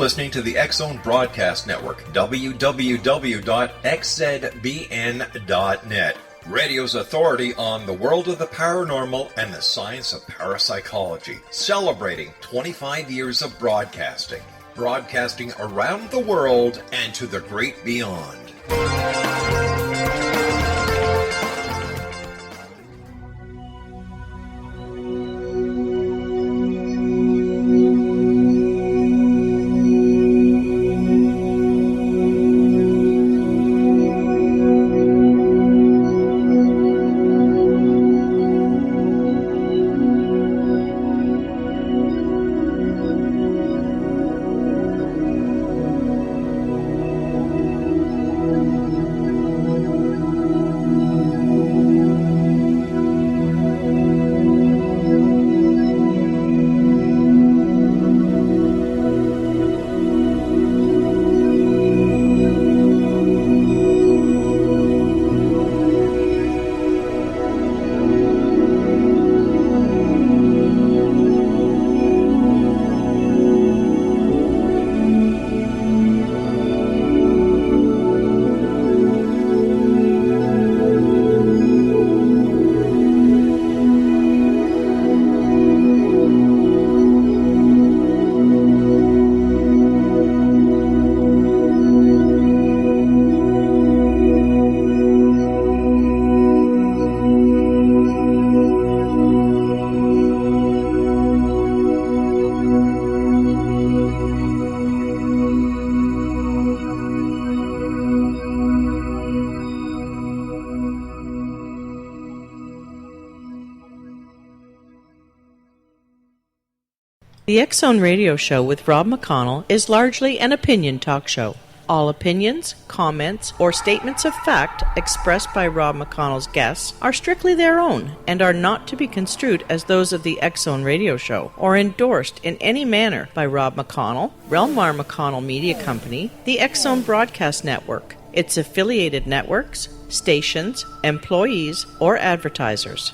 listening to the X-Zone Broadcast Network, www.xzbn.net. Radio's authority on the world of the paranormal and the science of parapsychology, celebrating 25 years of broadcasting around the world and to the great beyond. The X-Zone Radio Show with Rob McConnell is largely an opinion talk show. All opinions, comments, or statements of fact expressed by Rob McConnell's guests are strictly their own and are not to be construed as those of the X-Zone Radio Show or endorsed in any manner by Rob McConnell, Relmar McConnell Media Company, the X-Zone Broadcast Network, its affiliated networks, stations, employees, or advertisers.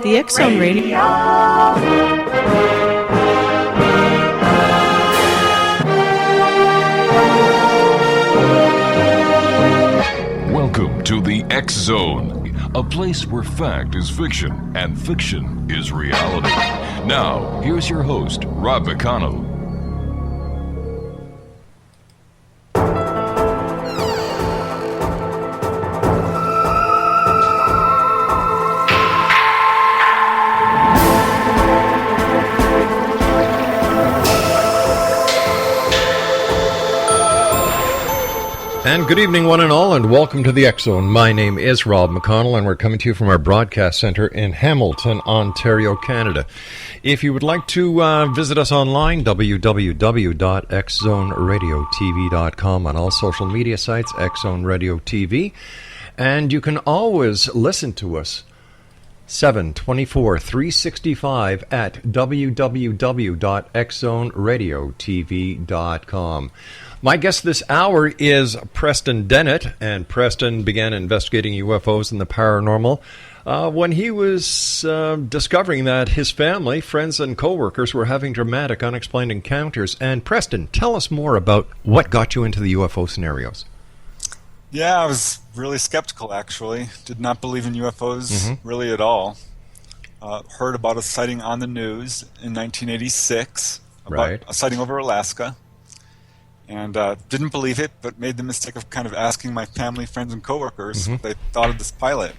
The X-Zone Radio. Welcome to the X-Zone, a place where fact is fiction and fiction is reality. Now, here's your host, Rob McConnell. And good evening, one and all, and welcome to the X-Zone. My name is Rob McConnell, and we're coming to you from our broadcast center in Hamilton, Ontario, Canada. If you would like to visit us online, www.xzoneradiotv.com, on all social media sites, X-Zone Radio TV. And you can always listen to us 7/24/365 at www.xzoneradiotv.com. My guest this hour is Preston Dennett, and Preston began investigating UFOs and the paranormal when he was discovering that his family, friends, and coworkers were having dramatic, unexplained encounters. And Preston, tell us more about what got you into the UFO scenarios. Yeah, I was really skeptical, actually. Did not believe in UFOs really at all. Heard about a sighting on the news in 1986, about a sighting over Alaska. And didn't believe it, but made the mistake of kind of asking my family, friends, and coworkers what they thought of this pilot.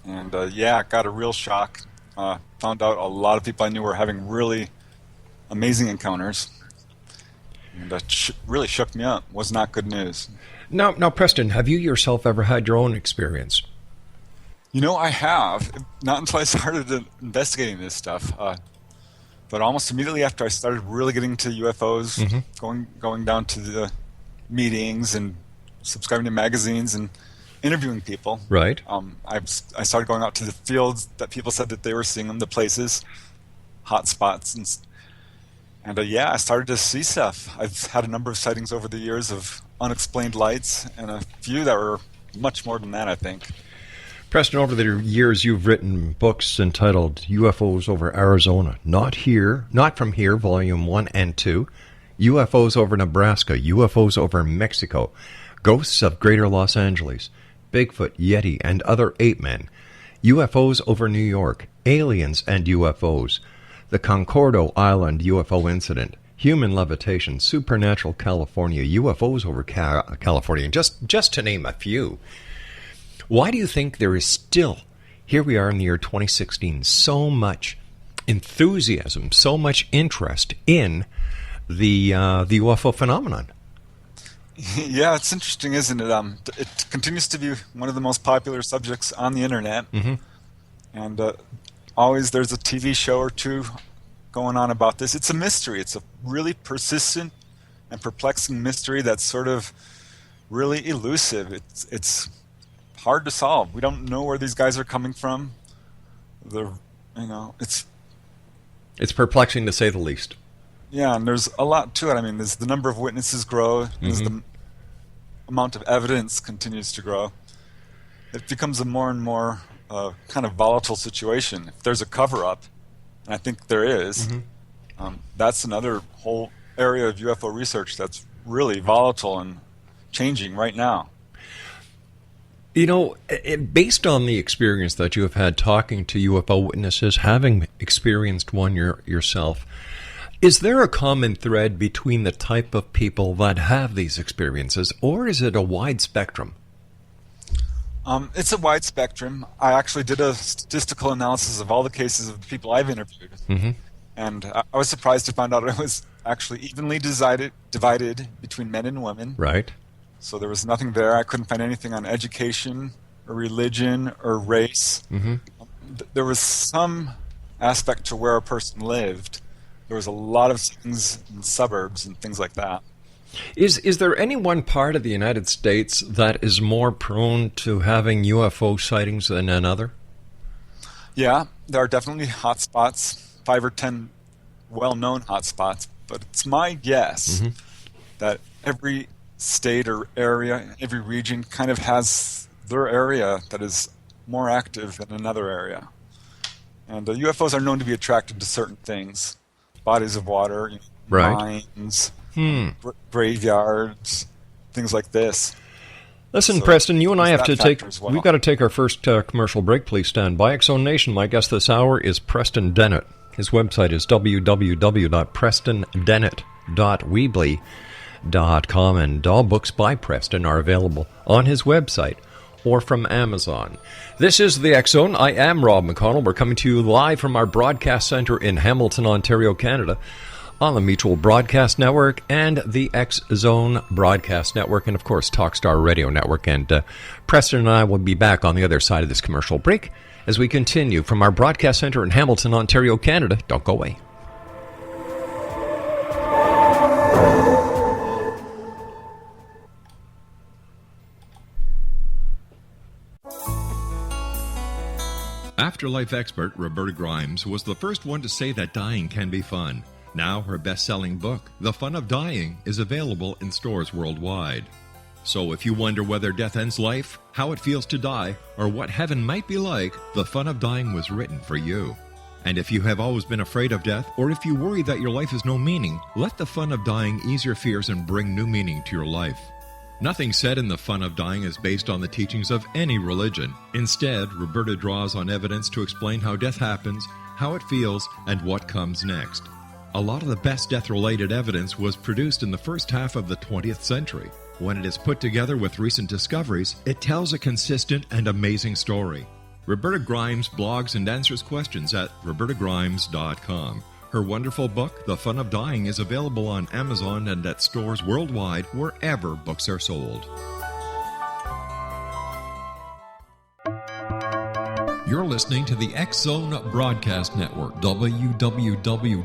And got a real shock. Found out a lot of people I knew were having really amazing encounters. And that really shook me up. Was not good news. Now, Preston, have you yourself ever had your own experience? You know, I have. Not until I started investigating this stuff. But almost immediately after I started really getting to UFOs, going down to the meetings and subscribing to magazines and interviewing people. Right. I started going out to the fields that people said that they were seeing them, the places, hot spots, and I started to see stuff. I've had a number of sightings over the years of unexplained lights, and a few that were much more than that, I think. Preston, over the years, you've written books entitled UFOs over Arizona, Not From Here, Volume 1 and 2, UFOs over Nebraska, UFOs over Mexico, Ghosts of Greater Los Angeles, Bigfoot, Yeti, and Other Ape Men, UFOs over New York, Aliens and UFOs, the Concordo Island UFO Incident, Human Levitation, Supernatural California, UFOs over California, just to name a few. Why do you think there is still, here we are in the year 2016, so much enthusiasm, so much interest in the UFO phenomenon? Yeah, it's interesting, isn't it? It continues to be one of the most popular subjects on the internet, and always there's a TV show or two going on about this. It's a mystery. It's a really persistent and perplexing mystery that's sort of really elusive. It's hard to solve. We don't know where these guys are coming from. It's perplexing to say the least. Yeah, and there's a lot to it. I mean, as the number of witnesses grow, as the amount of evidence continues to grow, it becomes a more and more kind of volatile situation. If there's a cover-up, and I think there is, that's another whole area of UFO research that's really volatile and changing right now. You know, based on the experience that you have had talking to UFO witnesses, having experienced one yourself, is there a common thread between the type of people that have these experiences, or is it a wide spectrum? It's a wide spectrum. I actually did a statistical analysis of all the cases of the people I've interviewed, and I was surprised to find out it was actually evenly divided between men and women. Right. So there was nothing there. I couldn't find anything on education or religion or race. There was some aspect to where a person lived. There was a lot of things in suburbs and things like that. Is there any one part of the United States that is more prone to having UFO sightings than another? Yeah, there are definitely hot spots, 5 or 10 well-known hot spots, but it's my guess that every state or area, every region kind of has their area that is more active than another area. And UFOs are known to be attracted to certain things. Bodies of water, mines, graveyards, things like this. Listen, so, Preston, you and I have to we've got to take our first commercial break. Please stand by. X-Zone Nation, my guest this hour is Preston Dennett. His website is www.prestondennett.weebly.com, and all books by Preston are available on his website or from Amazon. This is the X-Zone. I am Rob McConnell. We're coming to you live from our broadcast center in Hamilton, Ontario, Canada, on the Mutual Broadcast Network and the X-Zone Broadcast Network, and of course Talkstar Radio Network. And Preston and I will be back on the other side of this commercial break as we continue from our broadcast center in Hamilton, Ontario, Canada. Don't go away. Afterlife expert Roberta Grimes was the first one to say that dying can be fun. Now her best-selling book, The Fun of Dying, is available in stores worldwide. So if you wonder whether death ends life, how it feels to die, or what heaven might be like, The Fun of Dying was written for you. And if you have always been afraid of death, or if you worry that your life has no meaning, let The Fun of Dying ease your fears and bring new meaning to your life. Nothing said in The Fun of Dying is based on the teachings of any religion. Instead, Roberta draws on evidence to explain how death happens, how it feels, and what comes next. A lot of the best death-related evidence was produced in the first half of the 20th century. When it is put together with recent discoveries, it tells a consistent and amazing story. Roberta Grimes blogs and answers questions at robertagrimes.com. Her wonderful book, The Fun of Dying, is available on Amazon and at stores worldwide wherever books are sold. You're listening to the X-Zone Broadcast Network, www.xzbn.net.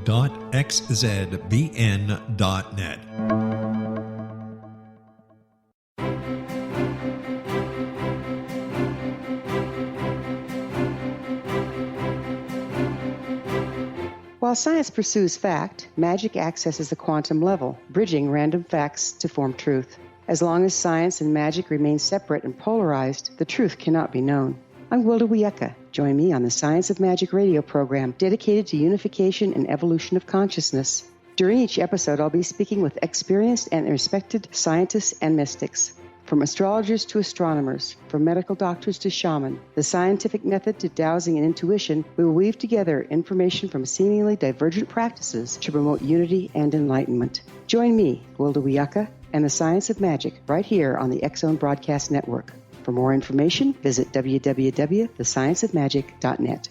While science pursues fact, magic accesses the quantum level, bridging random facts to form truth. As long as science and magic remain separate and polarized, the truth cannot be known. I'm Wilda Wiecka. Join me on the Science of Magic radio program dedicated to unification and evolution of consciousness. During each episode, I'll be speaking with experienced and respected scientists and mystics. From astrologers to astronomers, from medical doctors to shaman, the scientific method to dowsing and intuition, we will weave together information from seemingly divergent practices to promote unity and enlightenment. Join me, Wilda Wiecka, and the Science of Magic right here on the X Zone Broadcast Network. For more information, visit www.thescienceofmagic.net.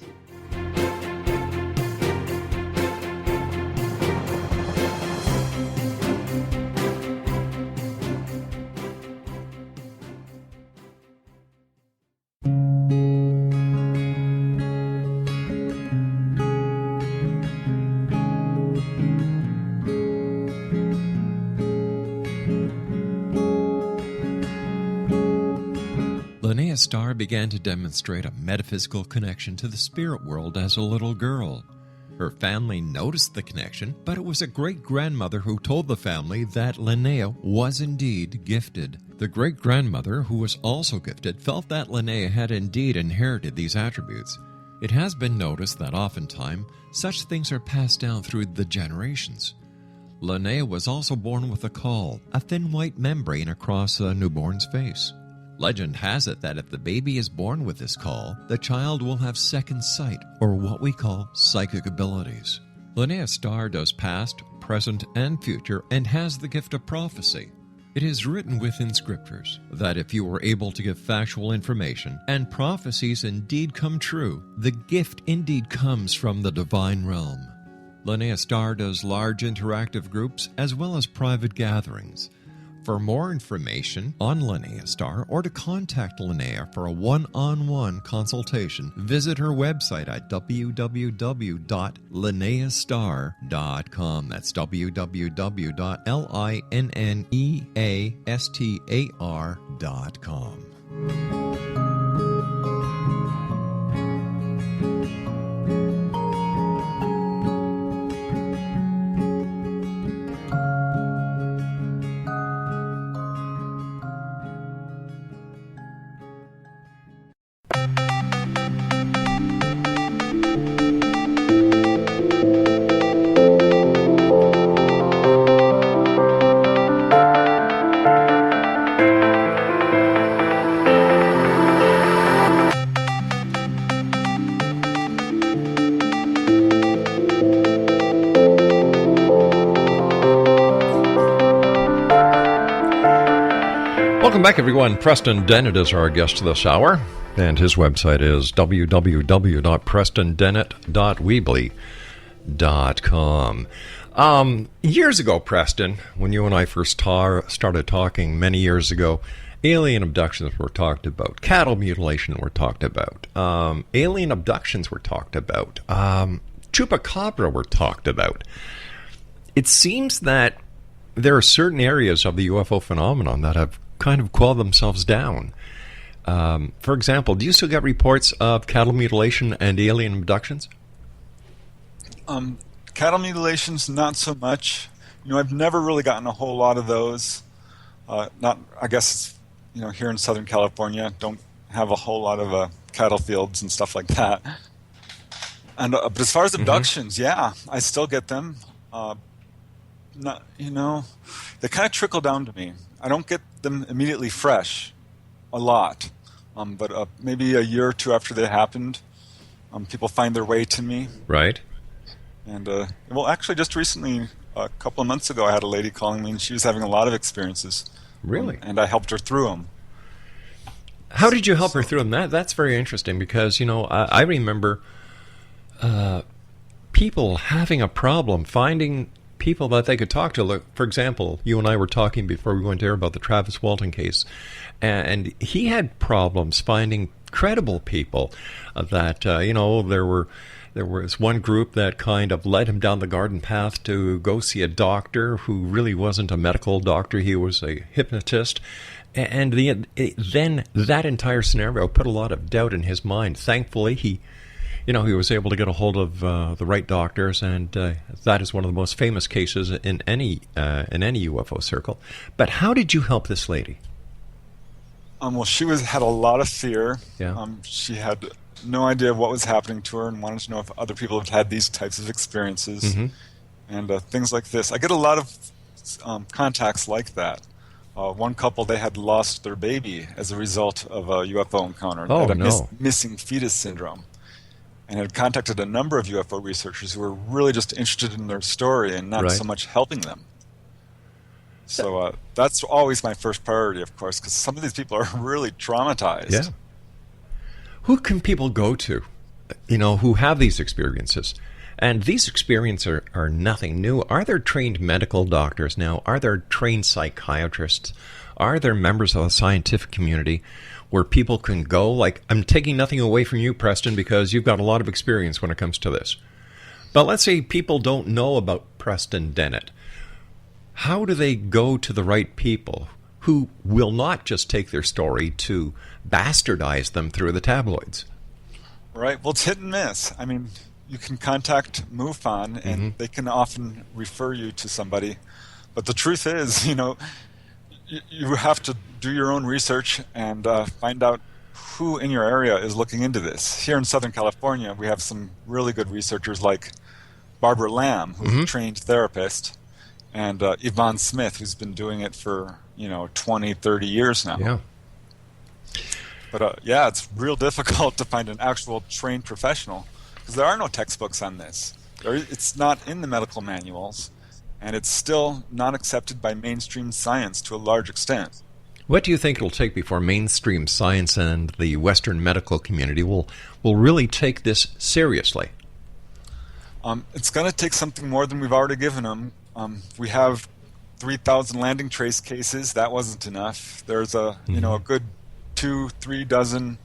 Starr began to demonstrate a metaphysical connection to the spirit world as a little girl. Her family noticed the connection, but it was a great-grandmother who told the family that Linnea was indeed gifted. The great-grandmother, who was also gifted, felt that Linnea had indeed inherited these attributes. It has been noticed that oftentimes such things are passed down through the generations. Linnea was also born with a caul, a thin white membrane across a newborn's face. Legend has it that if the baby is born with this caul, the child will have second sight, or what we call psychic abilities. Linnea Starr does past, present, and future, and has the gift of prophecy. It is written within scriptures that if you are able to give factual information, and prophecies indeed come true, the gift indeed comes from the divine realm. Linnea Starr does large interactive groups as well as private gatherings. For more information on Linnea Starr or to contact Linnea for a one-on-one consultation, visit her website at www.linneastar.com. That's www.linneastar.com. Welcome back, everyone. Preston Dennett is our guest this hour, and his website is www.prestondennett.weebly.com. Years ago, Preston, when you and I first started talking many years ago, alien abductions were talked about. Cattle mutilation were talked about. Alien abductions were talked about. Chupacabra were talked about. It seems that there are certain areas of the UFO phenomenon that have kind of quell themselves down. For example, do you still get reports of cattle mutilation and alien abductions? Cattle mutilations, not so much. I've never really gotten a whole lot of those. I guess it's, here in Southern California, don't have a whole lot of cattle fields and stuff like that. And but as far as abductions, yeah, I still get them. They kind of trickle down to me. I don't get them immediately fresh, a lot, but maybe a year or two after they happened, people find their way to me. Right. And actually, just recently, a couple of months ago, I had a lady calling me, and she was having a lot of experiences. Really? And I helped her through them. How did you help her through them? That's very interesting because I remember people having a problem finding people that they could talk to. Look, for example, you and I were talking before we went there about the Travis Walton case, and he had problems finding credible people that, there was one group that kind of led him down the garden path to go see a doctor who really wasn't a medical doctor. He was a hypnotist. And then that entire scenario put a lot of doubt in his mind. Thankfully, he was able to get a hold of the right doctors, and that is one of the most famous cases in any UFO circle. But how did you help this lady? Well, she had a lot of fear. Yeah. She had no idea what was happening to her and wanted to know if other people had had these types of experiences and things like this. I get a lot of contacts like that. One couple, they had lost their baby as a result of a UFO encounter. Oh, they had no. missing fetus syndrome, and had contacted a number of UFO researchers who were really just interested in their story and not so much helping them. So that's always my first priority, of course, because some of these people are really traumatized. Yeah. Who can people go to, who have these experiences? And these experiences are nothing new. Are there trained medical doctors now? Are there trained psychiatrists? Are there members of the scientific community where people can go? Like, I'm taking nothing away from you, Preston, because you've got a lot of experience when it comes to this. But let's say people don't know about Preston Dennett. How do they go to the right people who will not just take their story to bastardize them through the tabloids? Right. Well, it's hit and miss. I mean, you can contact MUFON, and they can often refer you to somebody. But the truth is, you have to do your own research and find out who in your area is looking into this. Here in Southern California, we have some really good researchers like Barbara Lamb, who's a trained therapist, and Yvonne Smith, who's been doing it for 20, 30 years now. Yeah. But it's real difficult to find an actual trained professional because there are no textbooks on this. It's not in the medical manuals, and it's still not accepted by mainstream science to a large extent. What do you think it'll take before mainstream science and the Western medical community will really take this seriously? It's going to take something more than we've already given them. We have 3,000 landing trace cases. That wasn't enough. There's a good 2-3 dozen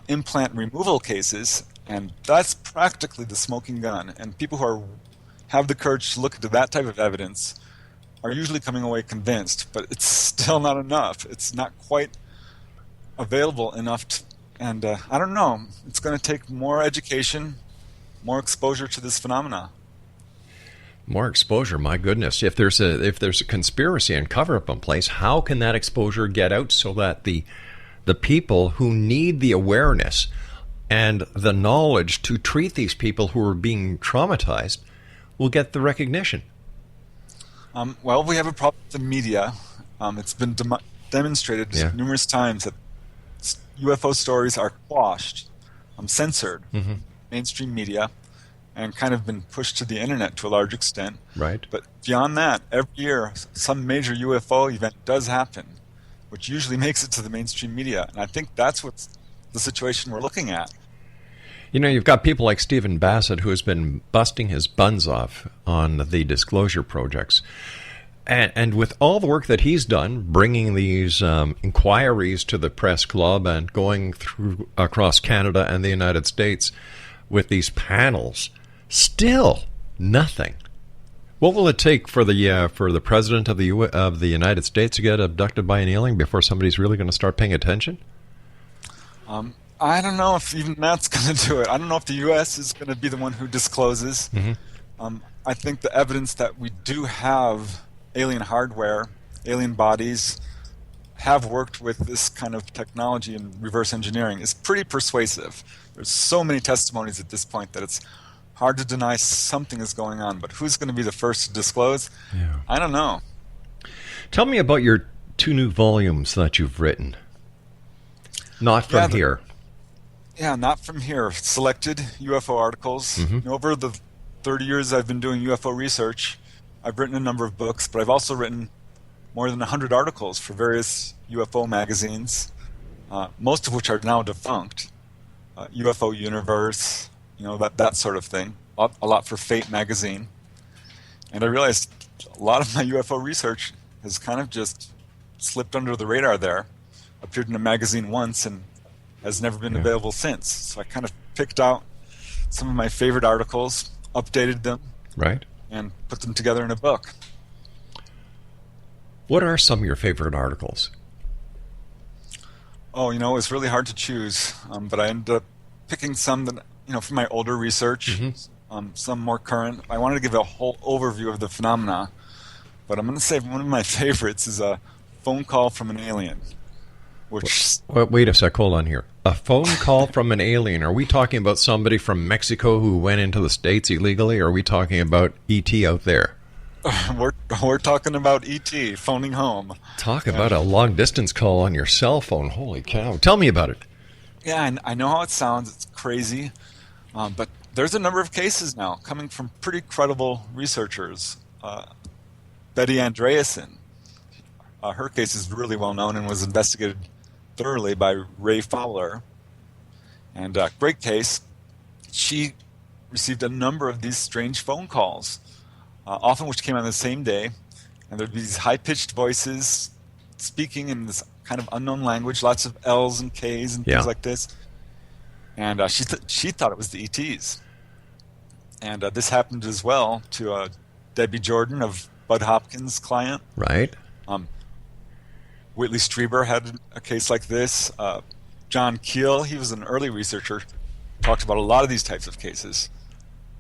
implant removal cases, and that's practically the smoking gun. And people who have the courage to look into that type of evidence are usually coming away convinced, but it's still not enough. It's not quite available enough and I don't know. It's going to take more education, more exposure to this phenomena. More exposure, my goodness. If there's a conspiracy and cover-up in place, how can that exposure get out so that the people who need the awareness and the knowledge to treat these people who are being traumatized will get the recognition? Well, we have a problem with the media. It's been demonstrated numerous times that UFO stories are quashed, censored, mainstream media, and kind of been pushed to the internet to a large extent. Right. But beyond that, every year some major UFO event does happen, which usually makes it to the mainstream media. And I think that's what's the situation we're looking at. You've got people like Stephen Bassett, who has been busting his buns off on the disclosure projects. And with all the work that he's done, bringing these inquiries to the press club and going through across Canada and the United States with these panels, still nothing. What will it take for the president of the United States to get abducted by an alien before somebody's really going to start paying attention? I don't know if even that's going to do it. I don't know if the U.S. is going to be the one who discloses. I think the evidence that we do have alien hardware, alien bodies, have worked with this kind of technology and reverse engineering is pretty persuasive. There's so many testimonies at this point that it's hard to deny something is going on. But who's going to be the first to disclose? Yeah. I don't know. Tell me about your 2 new volumes that you've written. Not from here. Yeah, not from here. Selected UFO articles. Over the 30 years I've been doing UFO research, I've written a number of books, but I've also written more than 100 articles for various UFO magazines, most of which are now defunct. UFO Universe, that sort of thing. A lot for Fate magazine. And I realized a lot of my UFO research has kind of just slipped under the radar there. Appeared in a magazine once and has never been available since. So I kind of picked out some of my favorite articles, updated them, and put them together in a book. What are some of your favorite articles? Oh, it was really hard to choose, but I ended up picking some that, from my older research, some more current. I wanted to give a whole overview of the phenomena, but I'm going to say one of my favorites is a phone call from an alien. which... Wait a sec, hold on here. A phone call from an alien. Are we talking about somebody from Mexico who went into the States illegally, or are we talking about E.T. out there? We're talking about E.T. phoning home. Talk about a long-distance call on your cell phone. Holy cow. Tell me about it. Yeah, I know how it sounds. It's crazy. But there's a number of cases now coming from pretty credible researchers. Betty Andreasen, her case is really well known and was investigated thoroughly by Ray Fowler. And great case. She received a number of these strange phone calls, often which came on the same day. And there'd be these high-pitched voices speaking in this kind of unknown language, lots of L's and K's and things like this. And she thought it was the ETs. And this happened as well to Debbie Jordan of Bud Hopkins' client. Right. Whitley Strieber had a case like this. John Keel, he was an early researcher, talked about a lot of these types of cases.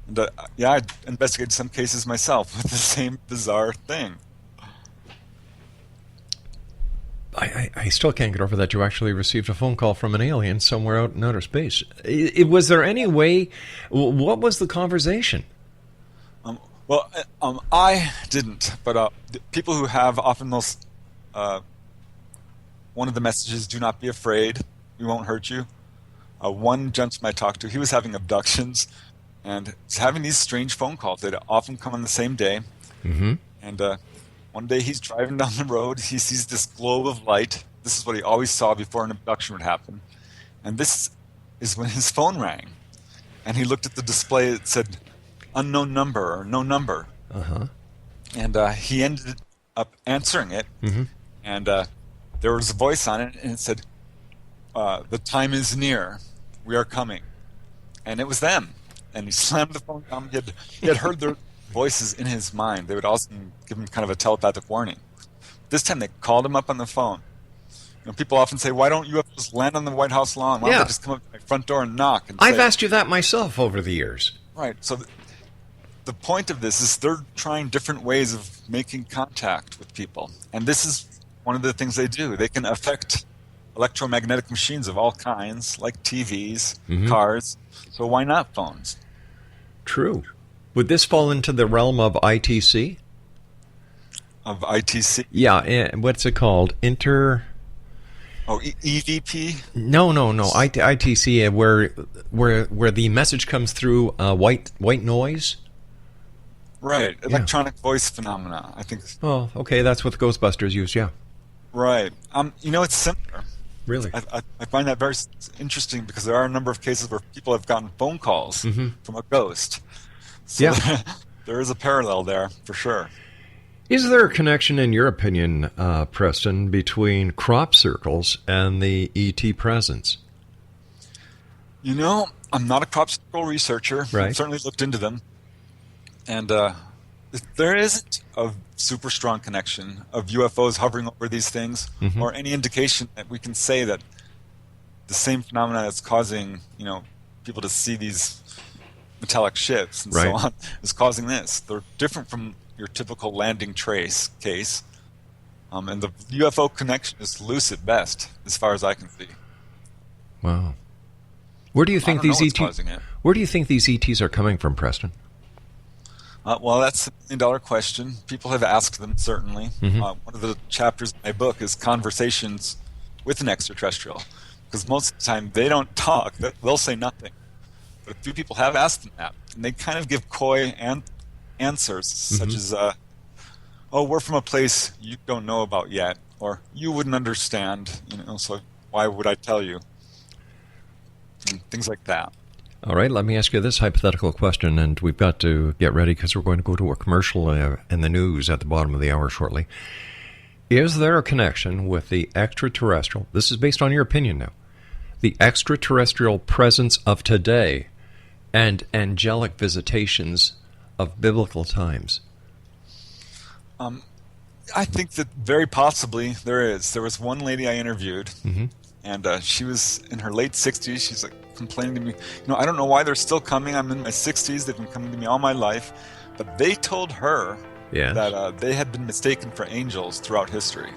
And I investigated some cases myself with the same bizarre thing. I still can't get over that you actually received a phone call from an alien somewhere out in outer space. Was there any way... What was the conversation? I didn't, but people who have often those... one of the messages, do not be afraid, we won't hurt you. One gentleman I talked to, he was having abductions and was having these strange phone calls. They'd often come on the same day. Mm-hmm. And one day he's driving down the road, he sees this globe of light. This is what he always saw before an abduction would happen. And this is when his phone rang. And he looked at the display, it said, unknown number or no number. Uh-huh. And he ended up answering it. Mm-hmm. And there was a voice on it, and it said, the time is near. We are coming. And it was them. And he slammed the phone down. He had heard their voices in his mind. They would also give him kind of a telepathic warning. This time they called him up on the phone. You know, people often say, why don't UFOs land on the White House lawn? Why don't they just come up to my front door and knock? And I've asked you that myself over the years. Right. So the point of this is they're trying different ways of making contact with people. And this is one of the things they do. They can affect electromagnetic machines of all kinds, like TVs, cars. So why not phones? True. Would this fall into the realm of ITC? Of ITC? Yeah. What's it called? EVP? No. ITC, where the message comes through white noise. Right. Electronic voice phenomena, I think. Oh, okay. That's what the Ghostbusters use. Yeah. Right. It's similar. Really? I find that very interesting because there are a number of cases where people have gotten phone calls from a ghost. So there is a parallel there, for sure. Is there a connection, in your opinion, Preston, between crop circles and the ET presence? I'm not a crop circle researcher. Right. I've certainly looked into them. And there isn't a super strong connection of UFOs hovering over these things or any indication that we can say that the same phenomena that's causing, people to see these metallic ships and so on is causing this. They're different from your typical landing trace case. And the UFO connection is loose at best, as far as I can see. Wow. Where do you think these ETs are coming from, Preston? Well, that's a million-dollar question. People have asked them, certainly. One of the chapters in my book is conversations with an extraterrestrial, because most of the time they don't talk. They'll say nothing. But a few people have asked them that, and they kind of give coy answers, such as, we're from a place you don't know about yet, or you wouldn't understand, so why would I tell you? And things like that. All right, let me ask you this hypothetical question, and we've got to get ready because we're going to go to a commercial and the news at the bottom of the hour shortly. Is there a connection with the extraterrestrial, this is based on your opinion now, the extraterrestrial presence of today and angelic visitations of biblical times? I think that very possibly there is. There was one lady I interviewed, and she was in her late 60s. She's like complaining to me, I don't know why they're still coming. I'm in my 60s. They've been coming to me all my life. But they told her that they had been mistaken for angels throughout history.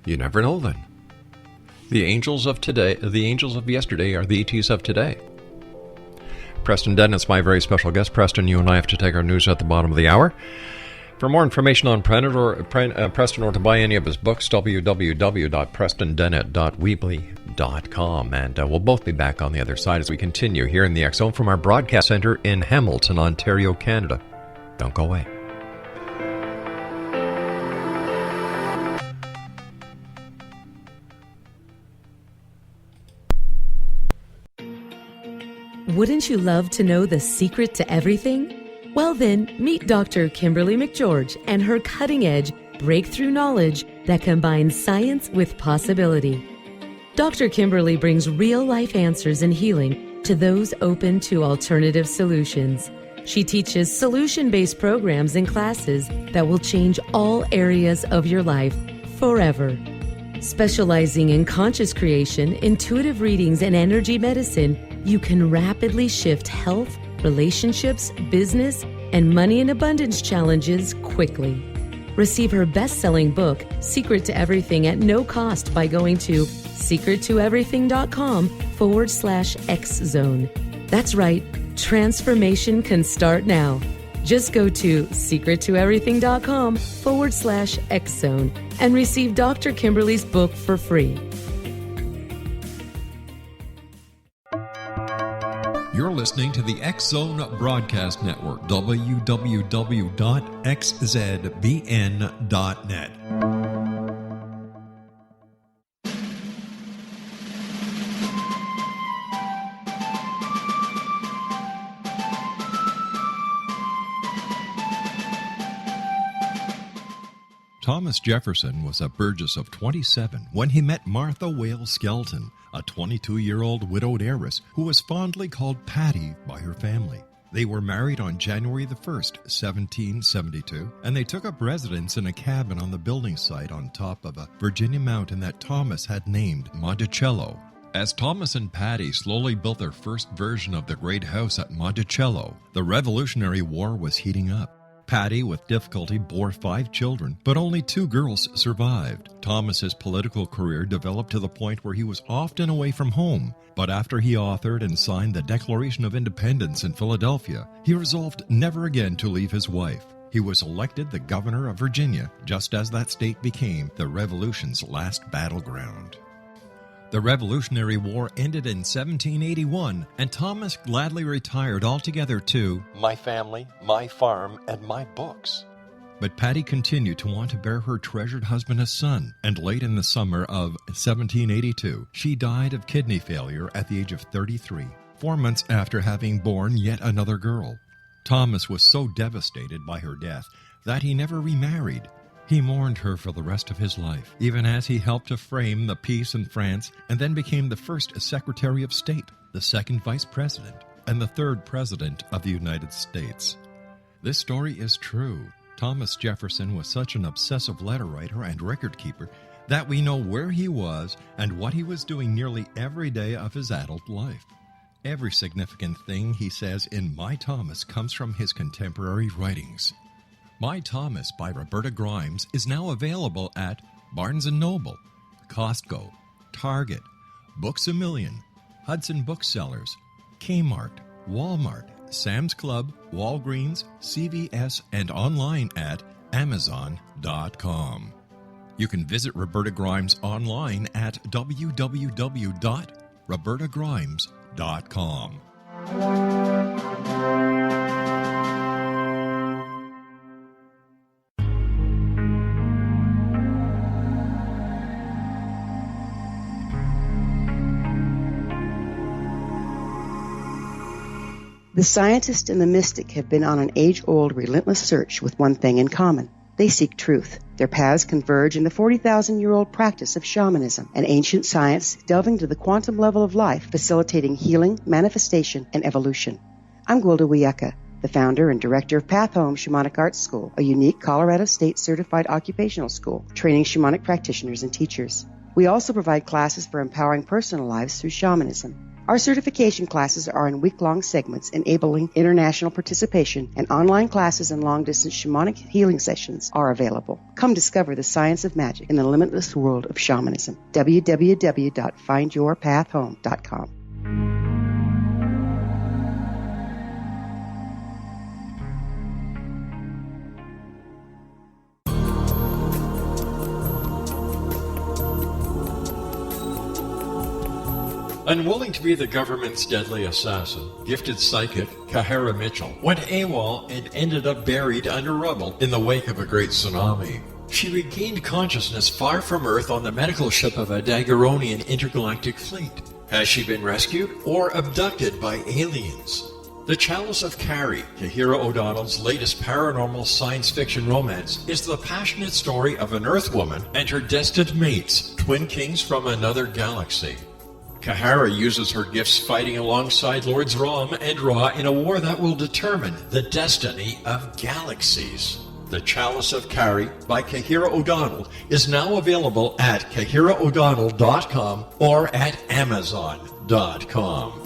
You never know then. The angels of today, the angels of yesterday are the ETs of today. Preston Dennett's my very special guest. Preston, you and I have to take our news at the bottom of the hour. For more information on Preston or to buy any of his books, www.prestondennett.weebly.com. And we'll both be back on the other side as we continue here in the X Zone from our broadcast center in Hamilton, Ontario, Canada. Don't go away. Wouldn't you love to know the secret to everything? Well then, meet Dr. Kimberly McGeorge and her cutting-edge breakthrough knowledge that combines science with possibility. Dr. Kimberly brings real-life answers and healing to those open to alternative solutions. She teaches solution-based programs and classes that will change all areas of your life forever. Specializing in conscious creation, intuitive readings, and energy medicine, you can rapidly shift health, relationships, business, and money and abundance challenges quickly. Receive her best-selling book, Secret to Everything, at no cost by going to secrettoeverything.com/X-Zone. That's right, transformation can start now. Just go to secrettoeverything.com/X-Zone and receive Dr. Kimberly's book for free. You're listening to the X Zone Broadcast Network, www.xzbn.net. Thomas Jefferson was a Burgess of 27 when he met Martha Wales Skelton, a 22-year-old widowed heiress who was fondly called Patty by her family. They were married on January the 1st, 1772, and they took up residence in a cabin on the building site on top of a Virginia mountain that Thomas had named Monticello. As Thomas and Patty slowly built their first version of the great house at Monticello, the Revolutionary War was heating up. Patty, with difficulty, bore 5 children, but only 2 girls survived. Thomas's political career developed to the point where he was often away from home, but after he authored and signed the Declaration of Independence in Philadelphia, he resolved never again to leave his wife. He was elected the governor of Virginia, just as that state became the Revolution's last battleground. The Revolutionary War ended in 1781, and Thomas gladly retired altogether to my family, my farm, and my books. But Patty continued to want to bear her treasured husband a son, and late in the summer of 1782, she died of kidney failure at the age of 33, 4 months after having borne yet another girl. Thomas was so devastated by her death that he never remarried. He mourned her for the rest of his life, even as he helped to frame the peace in France and then became the first Secretary of State, the second Vice President, and the third President of the United States. This story is true. Thomas Jefferson was such an obsessive letter writer and record keeper that we know where he was and what he was doing nearly every day of his adult life. Every significant thing he says in My Thomas comes from his contemporary writings. My Thomas by Roberta Grimes is now available at Barnes & Noble, Costco, Target, Books A Million, Hudson Booksellers, Kmart, Walmart, Sam's Club, Walgreens, CVS, and online at Amazon.com. You can visit Roberta Grimes online at www.robertagrimes.com. The scientist and the mystic have been on an age-old, relentless search with one thing in common. They seek truth. Their paths converge in the 40,000-year-old practice of shamanism, an ancient science delving to the quantum level of life, facilitating healing, manifestation, and evolution. I'm Gwilda Wiyaka, the founder and director of Path Home Shamanic Arts School, a unique Colorado State-certified occupational school, training shamanic practitioners and teachers. We also provide classes for empowering personal lives through shamanism. Our certification classes are in week-long segments enabling international participation, and online classes and long-distance shamanic healing sessions are available. Come discover the science of magic in the limitless world of shamanism. www.findyourpathhome.com. Unwilling to be the government's deadly assassin, gifted psychic Kahara Mitchell went AWOL and ended up buried under rubble in the wake of a great tsunami. She regained consciousness far from Earth on the medical ship of a Daguerrean intergalactic fleet. Has she been rescued or abducted by aliens? The Chalice of Carrie, Kahira O'Donnell's latest paranormal science fiction romance, is the passionate story of an Earth woman and her destined mates, twin kings from another galaxy. Kahara uses her gifts fighting alongside Lords Rom and Ra in a war that will determine the destiny of galaxies. The Chalice of Carrie by Kahira O'Donnell is now available at KahiraO'Donnell.com or at Amazon.com.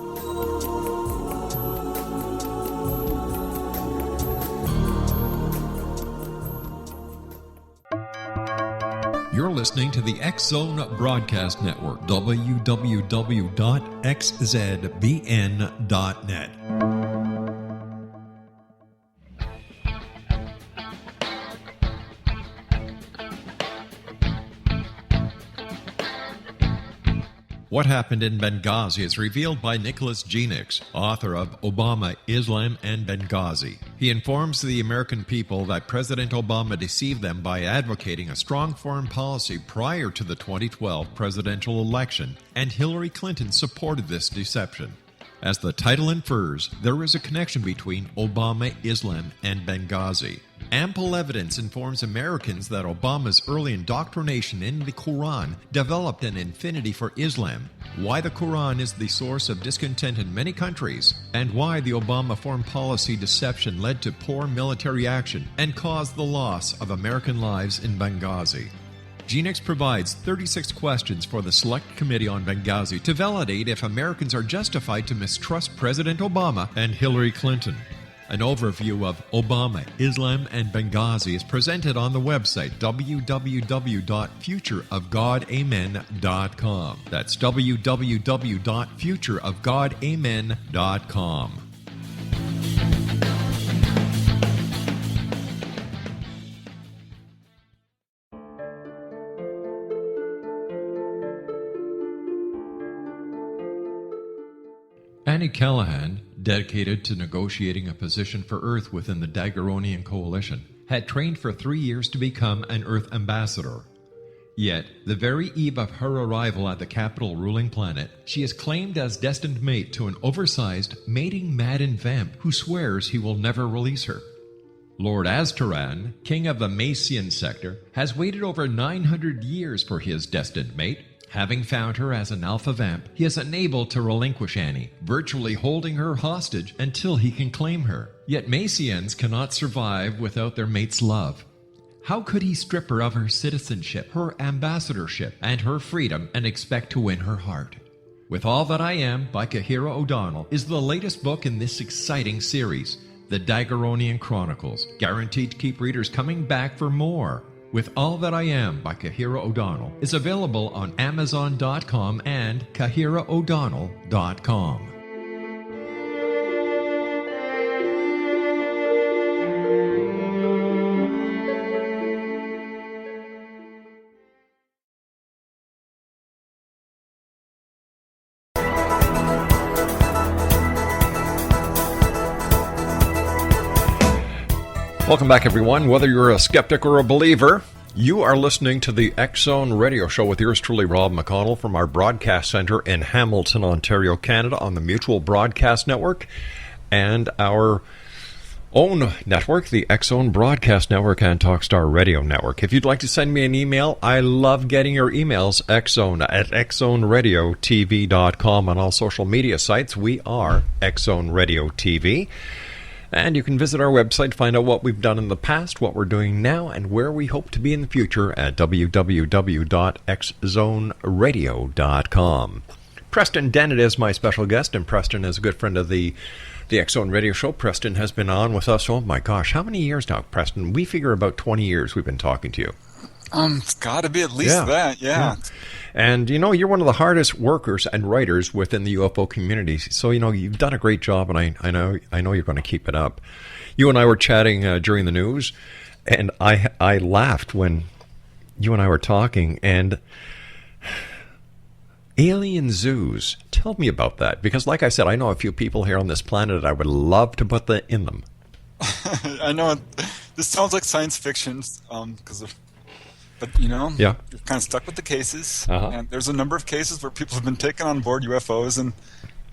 You're listening to the X-Zone Broadcast Network, www.xzbn.net. What happened in Benghazi is revealed by Nicholas Genix, author of Obama, Islam, and Benghazi. He informs the American people that President Obama deceived them by advocating a strong foreign policy prior to the 2012 presidential election, and Hillary Clinton supported this deception. As the title infers, there is a connection between Obama, Islam, and Benghazi. Ample evidence informs Americans that Obama's early indoctrination in the Quran developed an affinity for Islam, why the Quran is the source of discontent in many countries, and why the Obama foreign policy deception led to poor military action and caused the loss of American lives in Benghazi. Genix provides 36 questions for the Select Committee on Benghazi to validate if Americans are justified to mistrust President Obama and Hillary Clinton. An overview of Obama, Islam, and Benghazi is presented on the website www.futureofgodamen.com. That's www.futureofgodamen.com. Annie Callahan, dedicated to negotiating a position for Earth within the Daguerrean Coalition, had trained for 3 years to become an Earth ambassador. Yet, the very eve of her arrival at the capital ruling planet, she is claimed as destined mate to an oversized, mating-maddened vamp who swears he will never release her. Lord Aztaran, king of the Macian sector, has waited over 900 years for his destined mate. Having found her as an alpha vamp, he is unable to relinquish Annie, virtually holding her hostage until he can claim her. Yet Macians cannot survive without their mate's love. How could he strip her of her citizenship, her ambassadorship, and her freedom and expect to win her heart? With All That I Am by Kahira O'Donnell is the latest book in this exciting series, The Daguerrean Chronicles, guaranteed to keep readers coming back for more. With All That I Am by Kahira O'Donnell is available on Amazon.com and KahiraO'Donnell.com. Welcome back, everyone. Whether you're a skeptic or a believer, you are listening to the X-Zone Radio Show with yours truly, Rob McConnell, from our broadcast center in Hamilton, Ontario, Canada, on the Mutual Broadcast Network and our own network, the X-Zone Broadcast Network and Talkstar Radio Network. If you'd like to send me an email, I love getting your emails. X-Zone at xzoneradiotv.com. On all social media sites, we are X-Zone Radio TV. And you can visit our website, find out what we've done in the past, what we're doing now, and where we hope to be in the future at www.xzoneradio.com. Preston Dennett is my special guest, and Preston is a good friend of the X-Zone Radio Show. Preston has been on with us, oh my gosh, how many years now, Preston? We figure about 20 years we've been talking to you. It's got to be at least that, yeah. And, you're one of the hardest workers and writers within the UFO community. So, you've done a great job, and I know you're going to keep it up. You and I were chatting during the news, and I laughed when you and I were talking, and alien zoos. Tell me about that. Because, like I said, I know a few people here on this planet that I would love to put in them. I know this sounds like science fiction, but you're kind of stuck with the cases. And there's a number of cases where people have been taken on board UFOs, and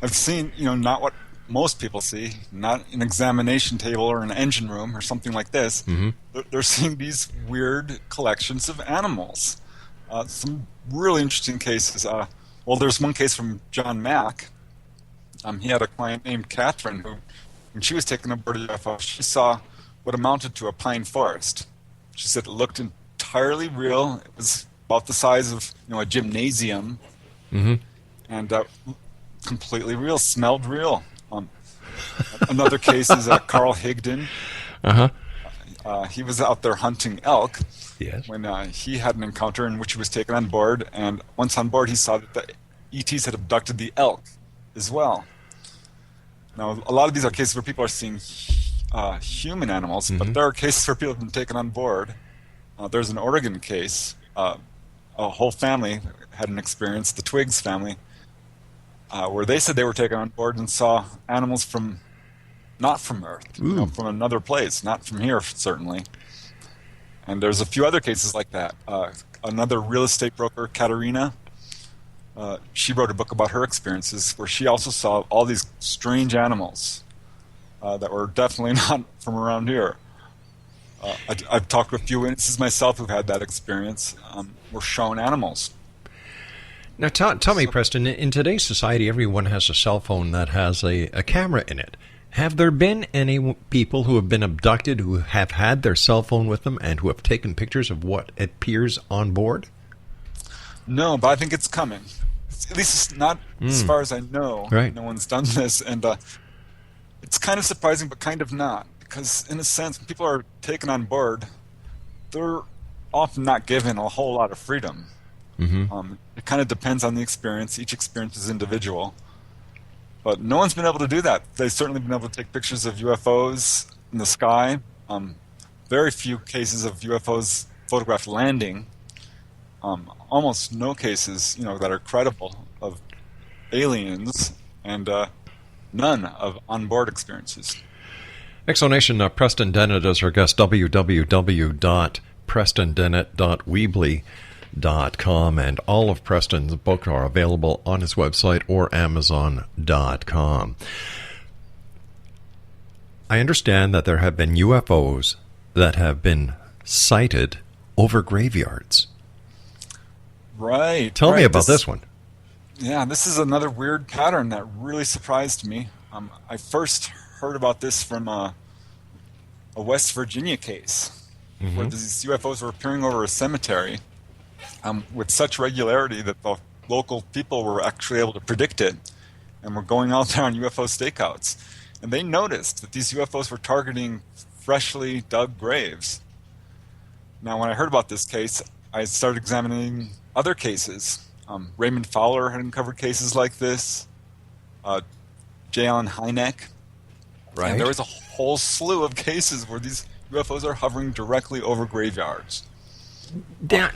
I've seen, not what most people see, not an examination table or an engine room or something like this. Mm-hmm. They're seeing these weird collections of animals. Some really interesting cases. There's one case from John Mack. He had a client named Catherine who, when she was taken aboard a UFO, she saw what amounted to a pine forest. She said it looked entirely real. It was about the size of a gymnasium, and completely real. Smelled real. Another case is Carl Higdon. He was out there hunting elk when he had an encounter in which he was taken on board, and once on board he saw that the ETs had abducted the elk as well. Now, a lot of these are cases where people are seeing human animals, but there are cases where people have been taken on board. There's an Oregon case. A whole family had an experience, the Twiggs family, where they said they were taken on board and saw animals not from Earth, from another place, not from here, certainly. And there's a few other cases like that. Another real estate broker, Katerina, she wrote a book about her experiences where she also saw all these strange animals that were definitely not from around here. I've talked to a few witnesses myself who've had that experience. Were shown animals. Now, tell me, Preston, in today's society, everyone has a cell phone that has a camera in it. Have there been any people who have been abducted who have had their cell phone with them and who have taken pictures of what appears on board? No, but I think it's coming. At least it's not as far as I know. Right. No one's done this, and it's kind of surprising, but kind of not. Because in a sense, when people are taken on board, they're often not given a whole lot of freedom. It kind of depends on the experience. Each experience is individual. But no one's been able to do that. They've certainly been able to take pictures of UFOs in the sky. Very few cases of UFOs photographed landing. Almost no cases, that are credible of aliens, and none of onboard experiences. Exonation, Preston Dennett is our guest, www.prestondennett.weebly.com, and all of Preston's books are available on his website or Amazon.com. I understand that there have been UFOs that have been sighted over graveyards. Right. Tell me about this one. Yeah, this is another weird pattern that really surprised me. I first heard about this from a West Virginia case where these UFOs were appearing over a cemetery with such regularity that the local people were actually able to predict it and were going out there on UFO stakeouts. And they noticed that these UFOs were targeting freshly dug graves. Now, when I heard about this case, I started examining other cases. Raymond Fowler had uncovered cases like this. J. Allen Hynek. Right. And there was a whole slew of cases where these UFOs are hovering directly over graveyards. Now,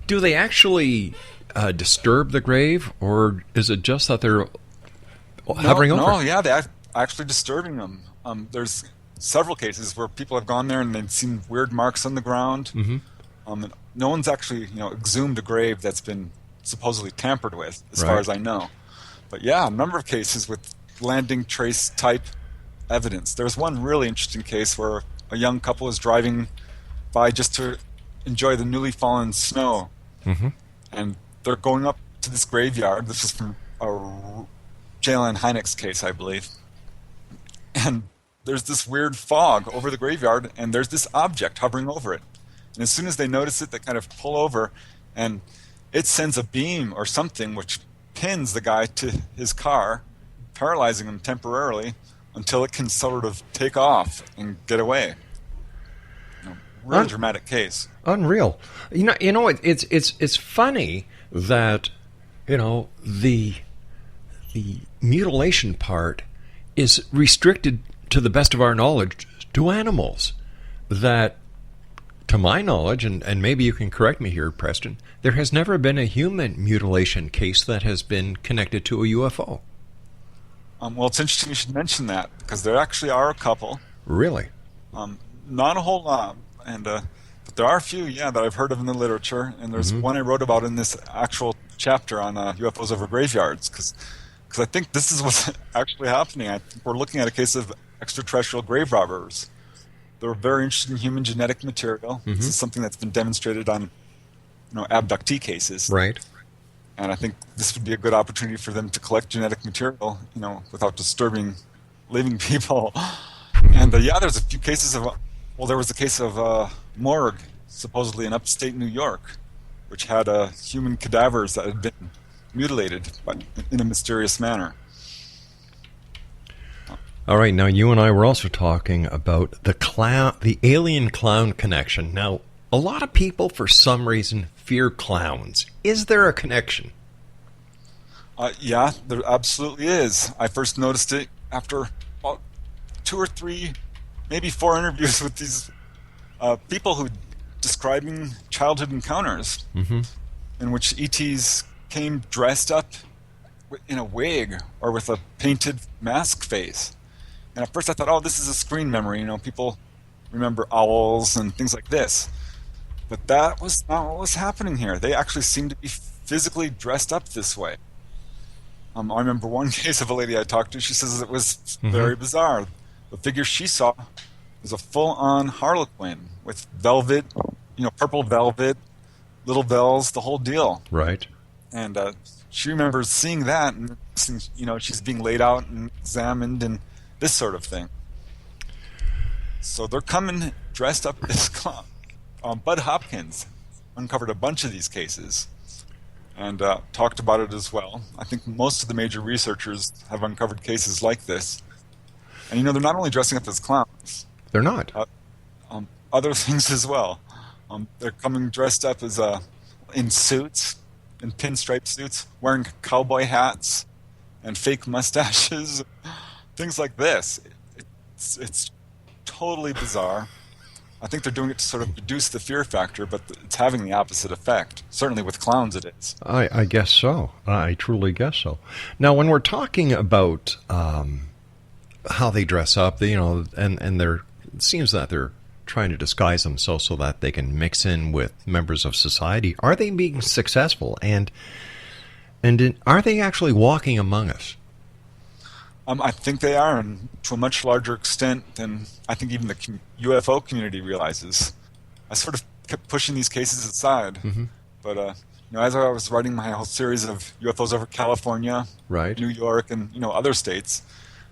do they actually disturb the grave, or is it just that they're hovering over? No, yeah, they're actually disturbing them. There's several cases where people have gone there and they've seen weird marks on the ground. No one's actually, exhumed a grave that's been supposedly tampered with, as far as I know. But yeah, a number of cases with landing trace type evidence. There was one really interesting case where a young couple was driving by just to enjoy the newly fallen snow, and they're going up to this graveyard. This is from J. Allen Hynek's case, I believe. And there's this weird fog over the graveyard, and there's this object hovering over it. And as soon as they notice it, they kind of pull over, and it sends a beam or something which pins the guy to his car, paralyzing him temporarily until it can sort of take off and get away. Really dramatic case. Unreal. It's funny that the mutilation part is restricted, to the best of our knowledge, to animals. That, to my knowledge, and maybe you can correct me here, Preston, there has never been a human mutilation case that has been connected to a UFO. Well, it's interesting you should mention that, because there actually are a couple. Really? Not a whole lot, but there are a few, that I've heard of in the literature, and there's one I wrote about in this actual chapter on UFOs over graveyards, because I think this is what's actually happening. I think we're looking at a case of extraterrestrial grave robbers. They're very interested in human genetic material. This is something that's been demonstrated on abductee cases. Right. And I think this would be a good opportunity for them to collect genetic material, without disturbing living people. And there's a few cases of, there was a case of morgue, supposedly in upstate New York, which had human cadavers that had been mutilated, but in a mysterious manner. All right, now you and I were also talking about the alien clown connection. Now, a lot of people, for some reason, fear clowns. Is there a connection? Yeah, there absolutely is. I first noticed it after about 2 or 3, maybe 4 interviews with these people who describing childhood encounters in which ETs came dressed up in a wig or with a painted mask face. And at first I thought, this is a screen memory. People remember owls and things like this. But that was not what was happening here. They actually seemed to be physically dressed up this way. I remember one case of a lady I talked to. She says it was very bizarre. The figure she saw was a full-on harlequin with velvet, purple velvet, little bells, the whole deal. Right. And she remembers seeing that, and she's being laid out and examined and this sort of thing. So they're coming dressed up as clowns. Bud Hopkins uncovered a bunch of these cases and talked about it as well. I think most of the major researchers have uncovered cases like this. And they're not only dressing up as clowns. They're not. Other things as well. They're coming dressed up as in suits, in pinstripe suits, wearing cowboy hats and fake mustaches, things like this. It's totally bizarre. I think they're doing it to sort of reduce the fear factor, but it's having the opposite effect. Certainly with clowns it is. I guess so. I truly guess so. Now, when we're talking about how they dress up, and it seems that they're trying to disguise themselves so that they can mix in with members of society, are they being successful? And are they actually walking among us? I think they are, and to a much larger extent than I think even the UFO community realizes. I sort of kept pushing these cases aside, but as I was writing my whole series of UFOs over California, right, New York, and other states,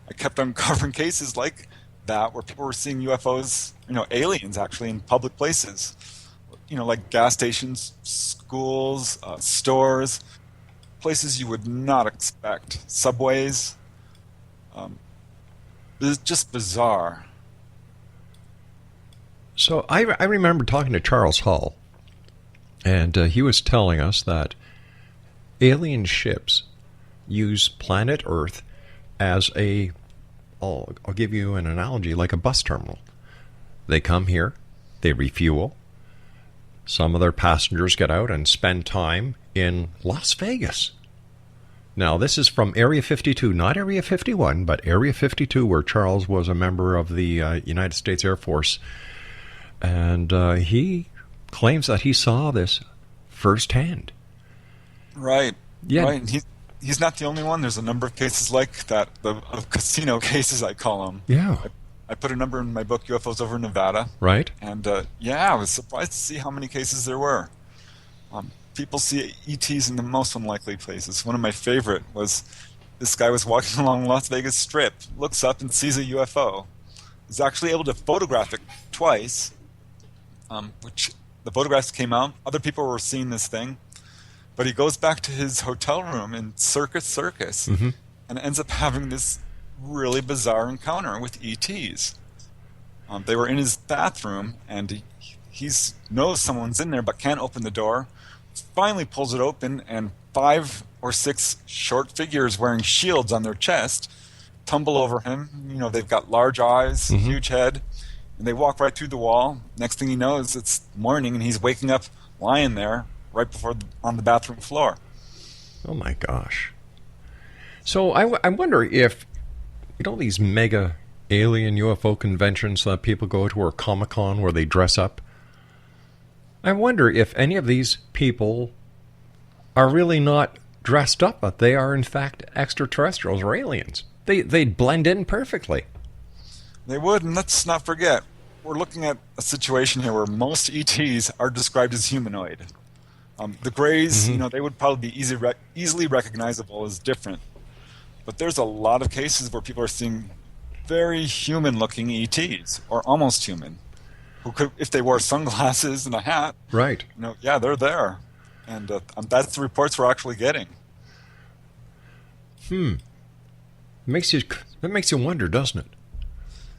I kept uncovering cases like that where people were seeing UFOs, aliens actually in public places, like gas stations, schools, stores, places you would not expect, subways. It's just bizarre. So I remember talking to Charles Hull, and he was telling us that alien ships use planet Earth as I'll give you an analogy, like a bus terminal. They come here, they refuel. Some of their passengers get out and spend time in Las Vegas. Now, this is from Area 52, not Area 51, but Area 52, where Charles was a member of the United States Air Force. And he claims that he saw this firsthand. Right. Yeah. Right. He's not the only one. There's a number of cases like that, of casino cases, I call them. Yeah. I put a number in my book, UFOs Over Nevada. Right. And, I was surprised to see how many cases there were. People see ETs in the most unlikely places. One of my favorite was this guy was walking along Las Vegas Strip, looks up and sees a UFO. He's actually able to photograph it twice, which the photographs came out. Other people were seeing this thing. But he goes back to his hotel room in Circus and ends up having this really bizarre encounter with ETs. They were in his bathroom, and he knows someone's in there but can't open the door. Finally pulls it open, and 5 or 6 short figures wearing shields on their chest tumble over him. They've got large eyes, huge head, and they walk right through the wall. Next thing he knows, it's morning, and he's waking up lying there right on the bathroom floor. Oh my gosh. So I wonder if, these mega alien UFO conventions that people go to, or Comic-Con where they dress up, I wonder if any of these people are really not dressed up, but they are in fact extraterrestrials or aliens. They'd blend in perfectly. They would, and let's not forget, we're looking at a situation here where most ETs are described as humanoid. The Greys, they would probably be easily recognizable as different. But there's a lot of cases where people are seeing very human-looking ETs, or almost human, who could, if they wore sunglasses and a hat, right? They're there, and that's the reports we're actually getting. That makes you wonder, doesn't it?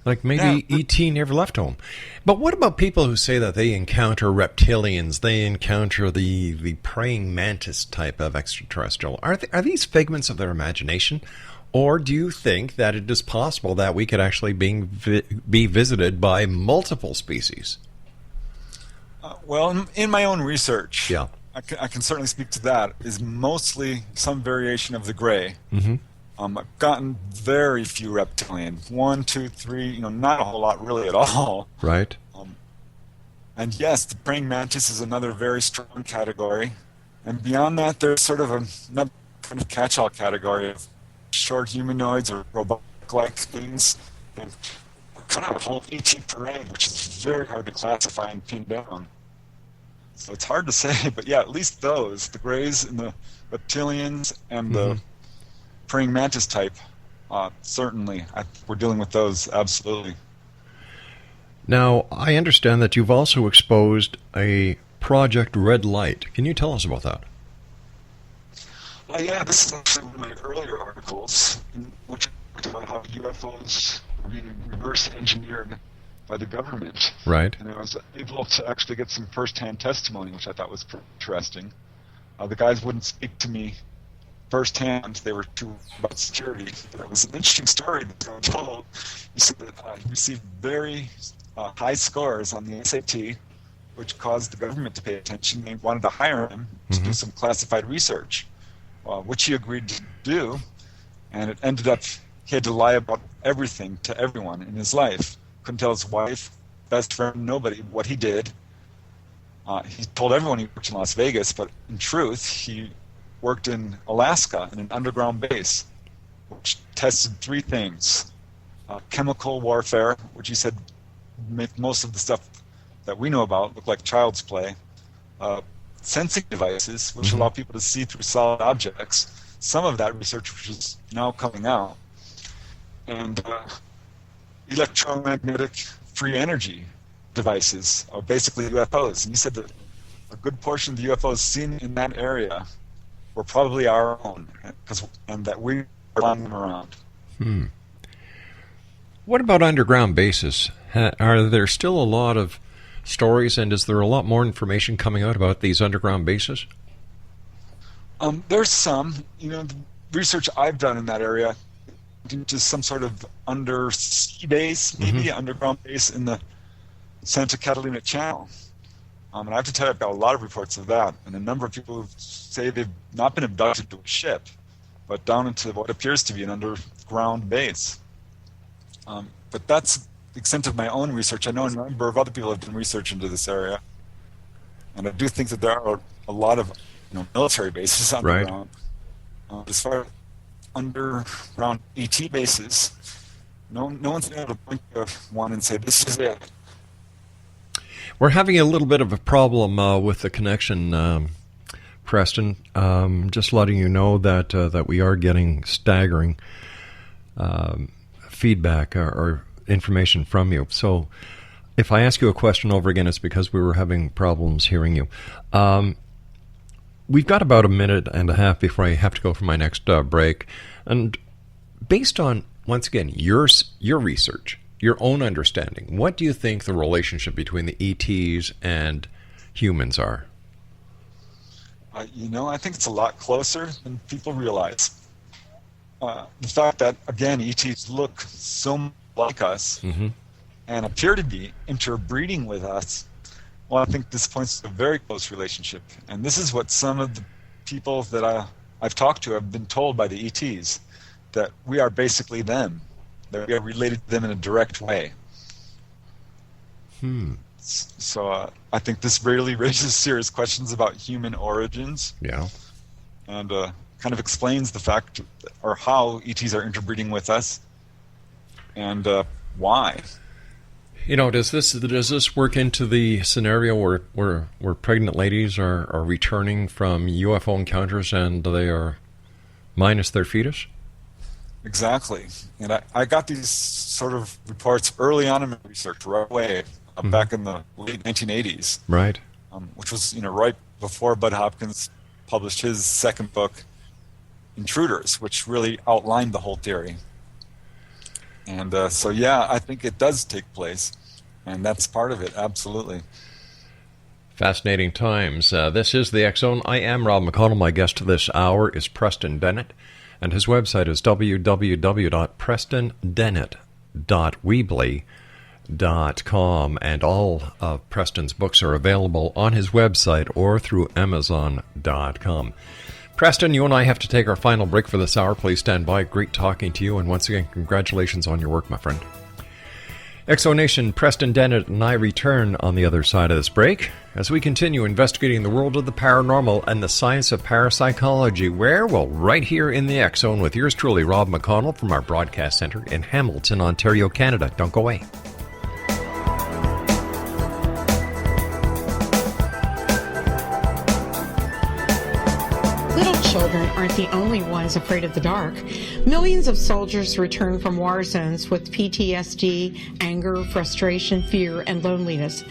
Like maybe E.T. never left home. But what about people who say that they encounter reptilians, they encounter the praying mantis type of extraterrestrial? Are these figments of their imagination? Or do you think that it is possible that we could actually be visited by multiple species? Well, in my own research, yeah, I can certainly speak to that, is mostly some variation of the gray. I've gotten very few reptilian, 1, 2, 3, not a whole lot really at all. Right. And yes, the praying mantis is another very strong category. And beyond that, there's sort of another kind of catch-all category of short humanoids or robotic-like things. And kind of a whole ET parade, which is very hard to classify and pin down. So it's hard to say, but yeah, at least those, the Greys and the reptilians and the praying mantis type, certainly. We're dealing with those, absolutely. Now, I understand that you've also exposed a Project Red Light. Can you tell us about that? Yeah, this is actually one of my earlier articles, in which I talked about how UFOs are being reverse engineered by the government. Right. And I was able to actually get some first-hand testimony, which I thought was interesting. The guys wouldn't speak to me firsthand. They were too about security. But it was an interesting story that I was told. He said that he received very high scores on the SAT, which caused the government to pay attention. They wanted to hire him to do some classified research, which he agreed to do. And it ended up he had to lie about everything to everyone in his life. Couldn't tell his wife, best friend, nobody what he did. He told everyone he worked in Las Vegas, but in truth, he worked in Alaska in an underground base, which tested 3 things. Chemical warfare, which he said make most of the stuff that we know about look like child's play. Sensing devices, which allow people to see through solid objects. Some of that research, which is now coming out. And electromagnetic free energy devices, or basically UFOs. And he said that a good portion of the UFOs seen in that area were probably our own, and that we are flying them around. What about underground bases? Are there still a lot of stories, and is there a lot more information coming out about these underground bases? There's some. The research I've done in that area into some sort of undersea base, maybe underground base in the Santa Catalina Channel. And I have to tell you, I've got a lot of reports of that, and a number of people who say they've not been abducted to a ship, but down into what appears to be an underground base. But that's the extent of my own research. I know a number of other people have done research into this area, and I do think that there are a lot of military bases underground. Right. As far as underground ET bases, no one's been able to point to one and say, this is it. We're having a little bit of a problem with the connection, Preston. Just letting you know that we are getting staggering feedback or information from you. So if I ask you a question over again, it's because we were having problems hearing you. we've got about a minute and a half before I have to go for my next break. And based on, once again, your research, your own understanding, what do you think the relationship between the ETs and humans are? I think it's a lot closer than people realize. The fact that, again, ETs look so much like us and appear to be interbreeding with us, well, I think this points to a very close relationship. And this is what some of the people that I've talked to have been told by the ETs, that we are basically them, that we are related to them in a direct way. So I think this really raises serious questions about human origins. Yeah. And kind of explains the fact or how ETs are interbreeding with us and why. Does this work into the scenario where pregnant ladies are returning from UFO encounters and they are minus their fetus? Exactly. And I got these sort of reports early on in my research, right away, back in the late 1980s. Right. Which was, right before Bud Hopkins published his second book, Intruders, which really outlined the whole theory. And I think it does take place, and that's part of it, absolutely. Fascinating times. This is the X-Zone. I am Rob McConnell. My guest this hour is Preston Dennett, and his website is www.prestondennett.weebly.com, and all of Preston's books are available on his website or through Amazon.com. Preston, you and I have to take our final break for this hour. Please stand by. Great talking to you, and once again, congratulations on your work, my friend. Exonation, Preston Dennett and I return on the other side of this break as we continue investigating the world of the paranormal and the science of parapsychology. Where? Well, right here in the X-Zone with yours truly, Rob McConnell from our broadcast center in Hamilton, Ontario, Canada. Don't go away. Children aren't the only ones afraid of the dark. Millions of soldiers return from war zones with PTSD, anger, frustration, fear, and loneliness,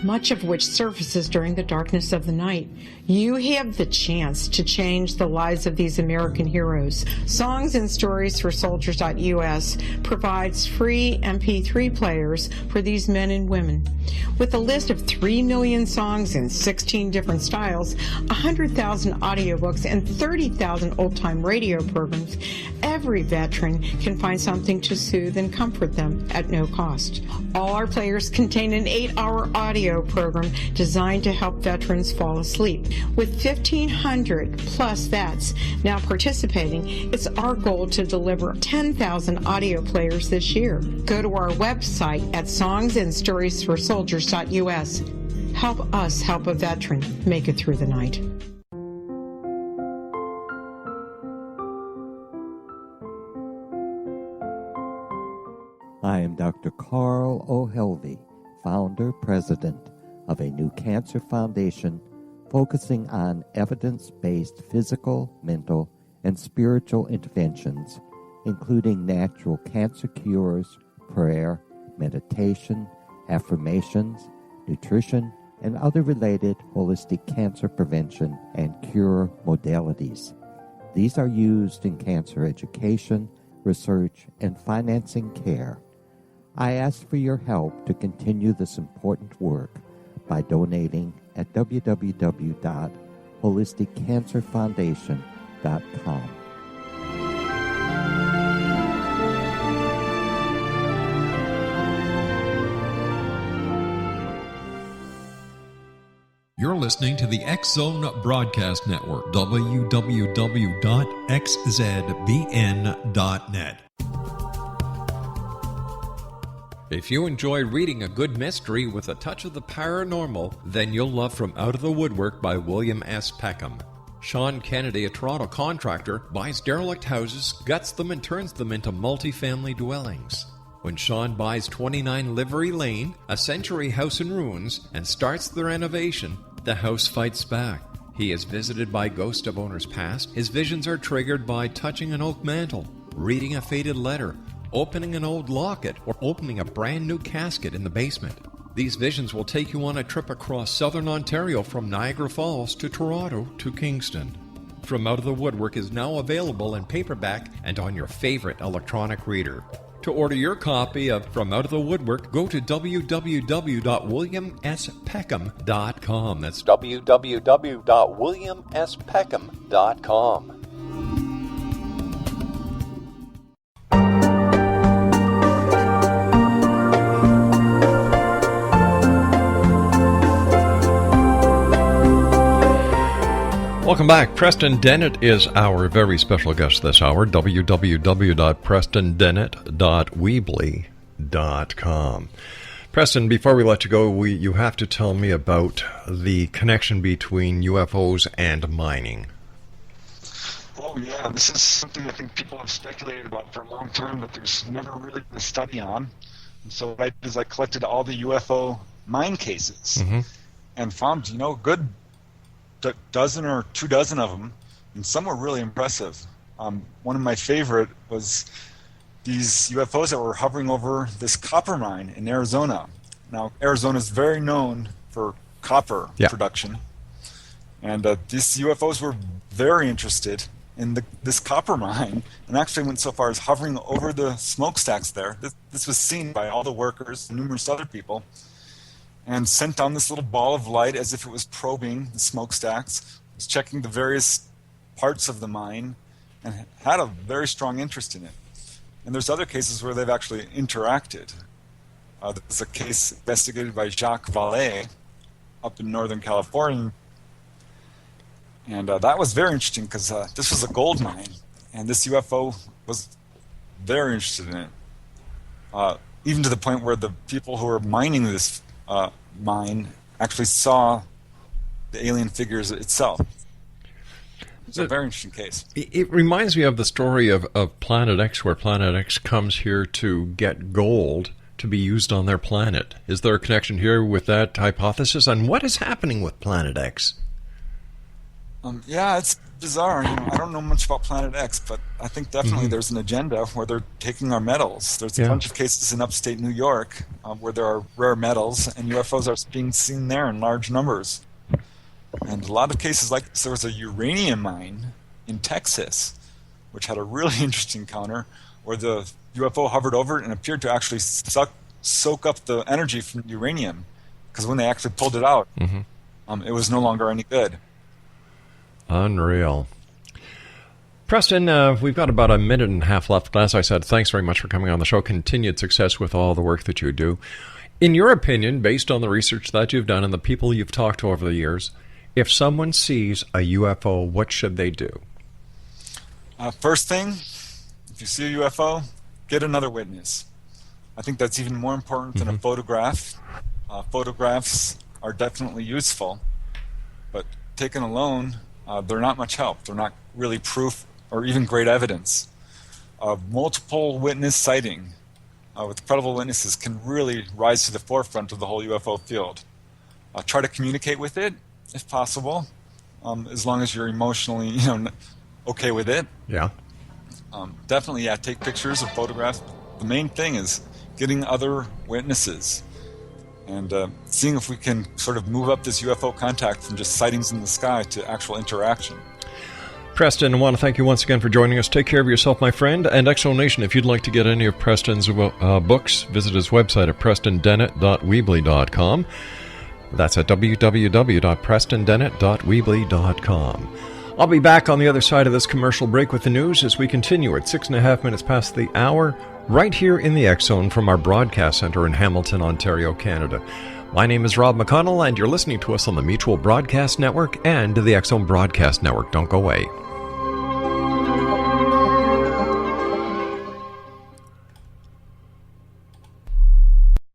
much of which surfaces during the darkness of the night. You have the chance to change the lives of these American heroes. Songs and Stories for Soldiers.us provides free MP3 players for these men and women. With a list of 3 million songs in 16 different styles, 100,000 audiobooks, and 30,000 old-time radio programs, every veteran can find something to soothe and comfort them at no cost. All our players contain an 8-hour audio program designed to help veterans fall asleep. With 1,500 plus vets now participating, it's our goal to deliver 10,000 audio players this year. Go to our website at songsandstoriesforsoldiers.us. Help us help a veteran make it through the night. I am Dr. Carl O'Helvey, founder, president of a new cancer foundation focusing on evidence-based physical, mental, and spiritual interventions, including natural cancer cures, prayer, meditation, affirmations, nutrition, and other related holistic cancer prevention and cure modalities. These are used in cancer education, research, and financing care. I ask for your help to continue this important work by donating at www.holisticcancerfoundation.com. You're listening to the X-Zone Broadcast Network, www.xzbn.net. If you enjoy reading a good mystery with a touch of the paranormal, then you'll love From Out of the Woodwork by William S. Peckham. Sean Kennedy, a Toronto contractor, buys derelict houses, guts them, and turns them into multi-family dwellings. When Sean buys 29 Livery Lane, a century house in ruins, and starts the renovation, the house fights back. He is visited by ghosts of owners past. His visions are triggered by touching an oak mantle, reading a faded letter, opening an old locket, or opening a brand new casket in the basement. These visions will take you on a trip across southern Ontario from Niagara Falls to Toronto to Kingston. From Out of the Woodwork is now available in paperback and on your favorite electronic reader. To order your copy of From Out of the Woodwork, go to www.williamspeckham.com. That's www.williamspeckham.com. Welcome back. Preston Dennett is our very special guest this hour. www.prestondennett.weebly.com. Preston, before we let you go, you have to tell me about the connection between UFOs and mining. Oh, yeah. This is something I think people have speculated about for a long time, but there's never really been a study on. And so what I did is I collected all the UFO mine cases and found, good dozen or 24 of them, and some were really impressive. One of my favorite was these UFOs that were hovering over this copper mine in Arizona. Now, Arizona is very known for copper production, and these UFOs were very interested in this copper mine, and actually went so far as hovering over the smokestacks there. This was seen by all the workers and numerous other people, and sent down this little ball of light as if it was probing the smokestacks, was checking the various parts of the mine, and had a very strong interest in it. And there's other cases where they've actually interacted. There's a case investigated by Jacques Vallée up in Northern California, and that was very interesting because this was a gold mine, and this UFO was very interested in it, even to the point where the people who were mining this mine actually saw the alien figures itself. It's a very interesting case. It reminds me of the story of Planet X, where Planet X comes here to get gold to be used on their planet. Is there a connection here with that hypothesis? And what is happening with Planet X? Yeah, it's bizarre. I don't know much about Planet X, but I think definitely there's an agenda where they're taking our metals. There's a bunch of cases in upstate New York where there are rare metals, and UFOs are being seen there in large numbers. And a lot of cases like this. There was a uranium mine in Texas, which had a really interesting encounter where the UFO hovered over it and appeared to actually soak up the energy from uranium, because when they actually pulled it out, it was no longer any good. Unreal. Preston, we've got about a minute and a half left. As I said, thanks very much for coming on the show. Continued success with all the work that you do. In your opinion, based on the research that you've done and the people you've talked to over the years, if someone sees a UFO, what should they do? First thing, if you see a UFO, get another witness. I think that's even more important than a photograph. Photographs are definitely useful, but taken alone, they're not much help. They're not really proof or even great evidence. Multiple witness sighting with credible witnesses can really rise to the forefront of the whole UFO field. Try to communicate with it, if possible, as long as you're emotionally, okay with it. Yeah. Definitely, take pictures or photographs. The main thing is getting other witnesses and seeing if we can sort of move up this UFO contact from just sightings in the sky to actual interaction. Preston, I want to thank you once again for joining us. Take care of yourself, my friend. And Exonation, if you'd like to get any of Preston's books, visit his website at prestondennett.weebly.com. That's at www.prestondennett.weebly.com. I'll be back on the other side of this commercial break with the news as we continue at 6.5 minutes past the hour, right here in the X-Zone from our broadcast center in Hamilton, Ontario, Canada. My name is Rob McConnell, and you're listening to us on the Mutual Broadcast Network and the X-Zone Broadcast Network. Don't go away.